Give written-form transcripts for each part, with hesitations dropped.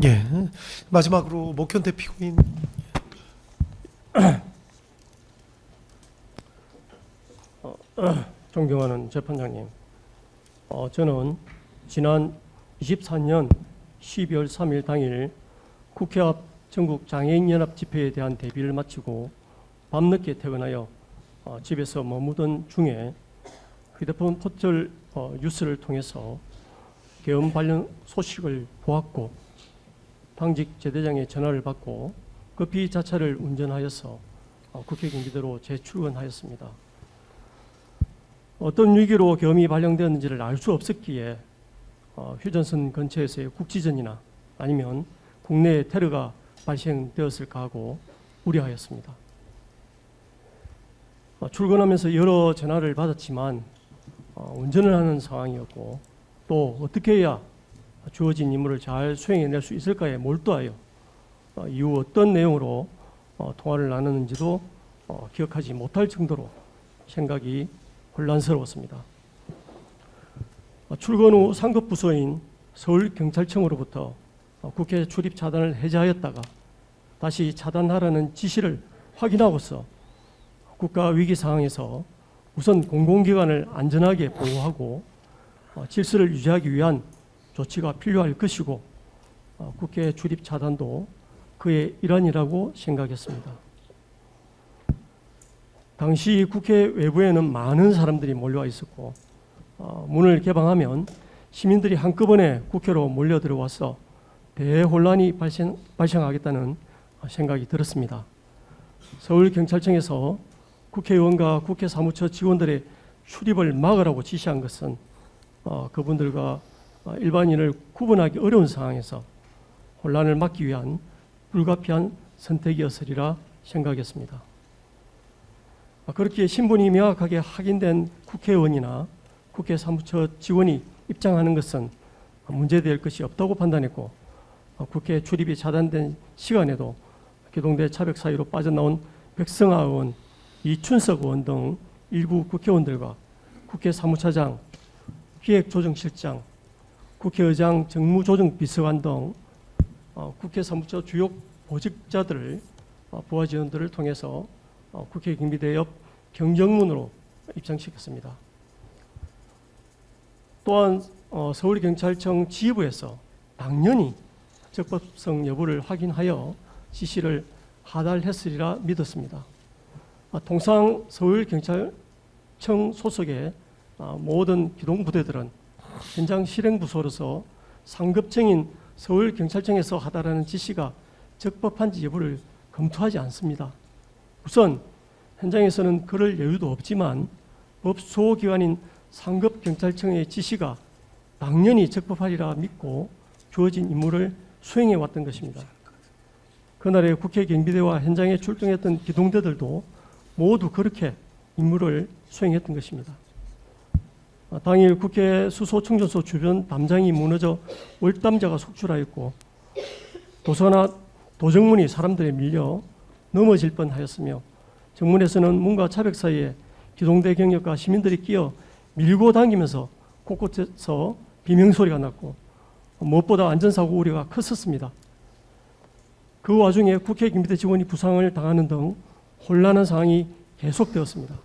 예. 마지막으로 목현대 피고인. 존경하는 재판장님, 저는 지난 24년 12월 3일 당일 국회 앞 전국 장애인연합 집회에 대한 대비를 마치고 밤늦게 퇴근하여 집에서 머무던 중에 휴대폰 포털 뉴스를 통해서 계엄 관련 소식을 보았고 당직 제대장의 전화를 받고 급히 자차를 운전하여서 국회 경비대로 재출근하였습니다. 어떤 위기로 계엄이 발령되었는지를 알 수 없었기에 휴전선 근처에서의 국지전이나 아니면 국내에 테러가 발생되었을까 하고 우려하였습니다. 출근하면서 여러 전화를 받았지만 운전을 하는 상황이었고 또 어떻게 해야 주어진 임무를 잘 수행해낼 수 있을까에 몰두하여 이후 어떤 내용으로 통화를 나눴는지도 기억하지 못할 정도로 생각이 혼란스러웠습니다. 출근 후 상급 부서인 서울경찰청으로부터 국회 출입 차단을 해제하였다가 다시 차단하라는 지시를 확인하고서 국가위기 상황에서 우선 공공기관을 안전하게 보호하고 질서를 유지하기 위한 조치가 필요할 것이고 국회 출입 차단도 그의 일환이라고 생각했습니다. 당시 국회 외부에는 많은 사람들이 몰려와 있었고 문을 개방하면 시민들이 한꺼번에 국회로 몰려 들어와서 대혼란이 발생하겠다는 생각이 들었습니다. 서울경찰청에서 국회의원과 국회 사무처 직원들의 출입을 막으라고 지시한 것은 그분들과 일반인을 구분하기 어려운 상황에서 혼란을 막기 위한 불가피한 선택이었으리라 생각했습니다. 그렇게 신분이 명확하게 확인된 국회의원이나 국회 사무처 직원이 입장하는 것은 문제될 것이 없다고 판단했고 국회 출입이 차단된 시간에도 기동대 차벽 사이로 빠져나온 백성아 의원, 이춘석 의원 등 일부 국회의원들과 국회 사무차장, 기획조정실장, 국회의장 정무조정비서관 등 국회 사무처 주요 보직자들을 부하 직원들을 통해서 국회 경비대 옆 경정문으로 입장시켰습니다. 또한 서울경찰청 지휘부에서 당연히 적법성 여부를 확인하여 지시를 하달했으리라 믿었습니다. 통상 서울경찰청 소속의 모든 기동부대들은 현장 실행부서로서 상급청인 서울경찰청에서 하달하는 지시가 적법한지 여부를 검토하지 않습니다. 우선 현장에서는 그럴 여유도 없지만 법 수호기관인 상급경찰청의 지시가 당연히 적법하리라 믿고 주어진 임무를 수행해 왔던 것입니다. 그날의 국회 경비대와 현장에 출동했던 기동대들도 모두 그렇게 임무를 수행했던 것입니다. 당일 국회 수소충전소 주변 담장이 무너져 월담자가 속출하였고 도서나 도정문이 사람들에 밀려 넘어질 뻔하였으며 정문에서는 문과 차벽 사이에 기동대 경력과 시민들이 끼어 밀고 당기면서 곳곳에서 비명소리가 났고 무엇보다 안전사고 우려가 컸었습니다. 그 와중에 국회 경비대 직원이 부상을 당하는 등 혼란한 상황이 계속되었습니다.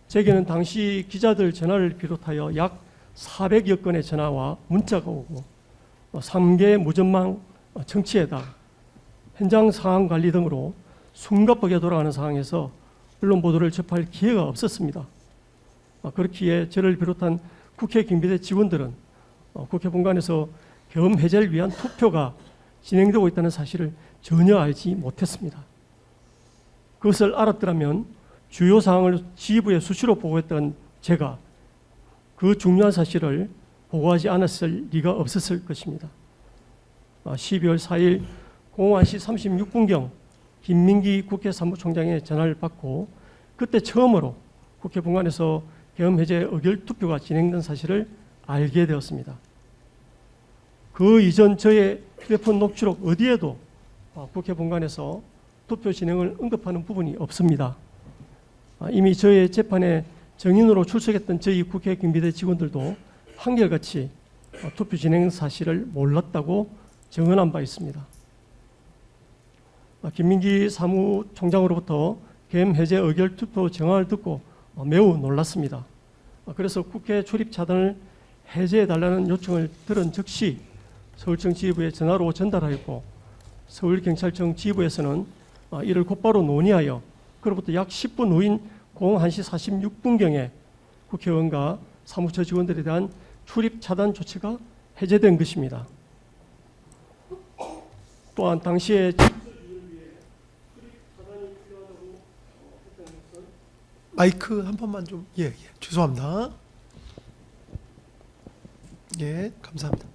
제게는 당시 기자들 전화를 비롯하여 약 400여 건의 전화와 문자가 오고 3개 무전망 청취에다 현장 상황 관리 등으로 숨가쁘게 돌아가는 상황에서 언론 보도를 접할 기회가 없었습니다. 그렇기에 저를 비롯한 국회 경비대 직원들은 국회 본관에서 계엄 해제를 위한 투표가 진행되고 있다는 사실을 전혀 알지 못했습니다. 그것을 알았더라면 주요 사항을 지휘부에 수시로 보고했던 제가 그 중요한 사실을 보고하지 않았을 리가 없었을 것입니다. 12월 4일 01시 36분경 김민기 국회 사무총장의 전화를 받고 그때 처음으로 국회 본관에서 계엄 해제 의결 투표가 진행된 사실을 알게 되었습니다. 그 이전 저의 휴대폰 녹취록 어디에도 국회 본관에서 투표 진행을 언급하는 부분이 없습니다. 이미 저의 재판에 정인으로 출석했던 저희 국회 경비대 직원들도 한결같이 투표 진행 사실을 몰랐다고 증언한 바 있습니다. 김민기 사무총장으로부터 계엄 해제 의결 투표 정황을 듣고 매우 놀랐습니다. 그래서 국회 출입 차단을 해제해달라는 요청을 들은 즉시 서울청 지휘부에 전화로 전달하였고 서울경찰청 지휘부에서는 이를 곧바로 논의하여 그로부터 약 10분 후인 01시 46분경에 국회의원과 사무처 직원들에 대한 출입 차단 조치가 해제된 것입니다. 또한 당시에 마이크 한 번만 좀. 예, 죄송합니다. 예, 감사합니다.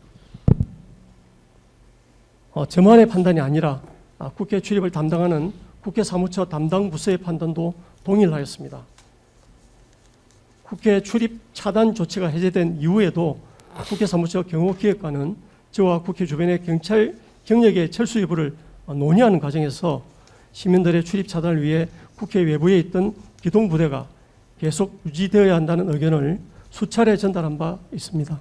저만의 판단이 아니라 국회 출입을 담당하는 국회 사무처 담당 부서의 판단도 동일하였습니다. 국회 출입 차단 조치가 해제된 이후에도 국회 사무처 경호기획관은 저와 국회 주변의 경찰 경력의 철수 여부를 논의하는 과정에서 시민들의 출입 차단을 위해 국회 외부에 있던 기동부대가 계속 유지되어야 한다는 의견을 수차례 전달한 바 있습니다.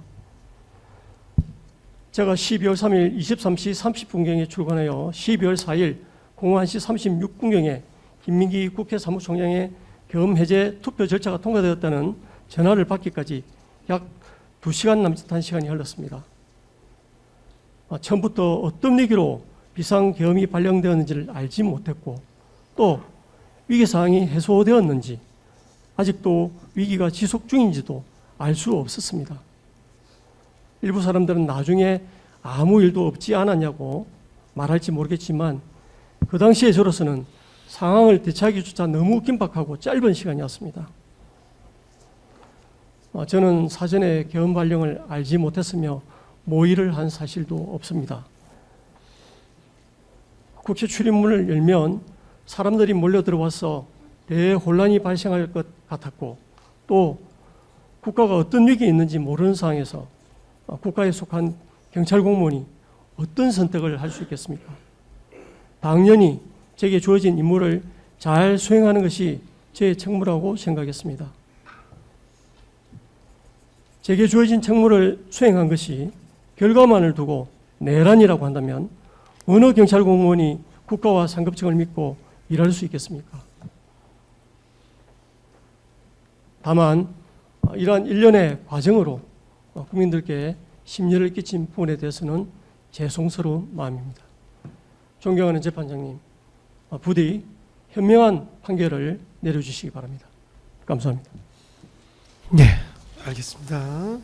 제가 12월 3일 23시 30분경에 출근하여 12월 4일 01시 36분경에 김민기 국회 사무총장의 계엄 해제 투표 절차가 통과되었다는 전화를 받기까지 약 2시간 남짓한 시간이 흘렀습니다. 처음부터 어떤 위기로 비상계엄이 발령되었는지를 알지 못했고 또 위기사항이 해소되었는지 아직도 위기가 지속 중인지도 알 수 없었습니다. 일부 사람들은 나중에 아무 일도 없지 않았냐고 말할지 모르겠지만 그 당시에 저로서는 상황을 대처하기조차 너무 긴박하고 짧은 시간이었습니다. 저는 사전에 계엄 발령을 알지 못했으며 모의를 한 사실도 없습니다. 국회 출입문을 열면 사람들이 몰려 들어와서 대혼란이 발생할 것 같았고 또 국가가 어떤 위기에 있는지 모르는 상황에서 국가에 속한 경찰 공무원이 어떤 선택을 할 수 있겠습니까? 당연히 제게 주어진 임무를 잘 수행하는 것이 제 책무라고 생각했습니다. 제게 주어진 책무를 수행한 것이 결과만을 두고 내란이라고 한다면 어느 경찰 공무원이 국가와 상급층을 믿고 일할 수 있겠습니까? 다만 이러한 일련의 과정으로 국민들께 심려를 끼친 부분에 대해서는 죄송스러운 마음입니다. 존경하는 재판장님, 부디 현명한 판결을 내려주시기 바랍니다. 감사합니다. 네, 알겠습니다.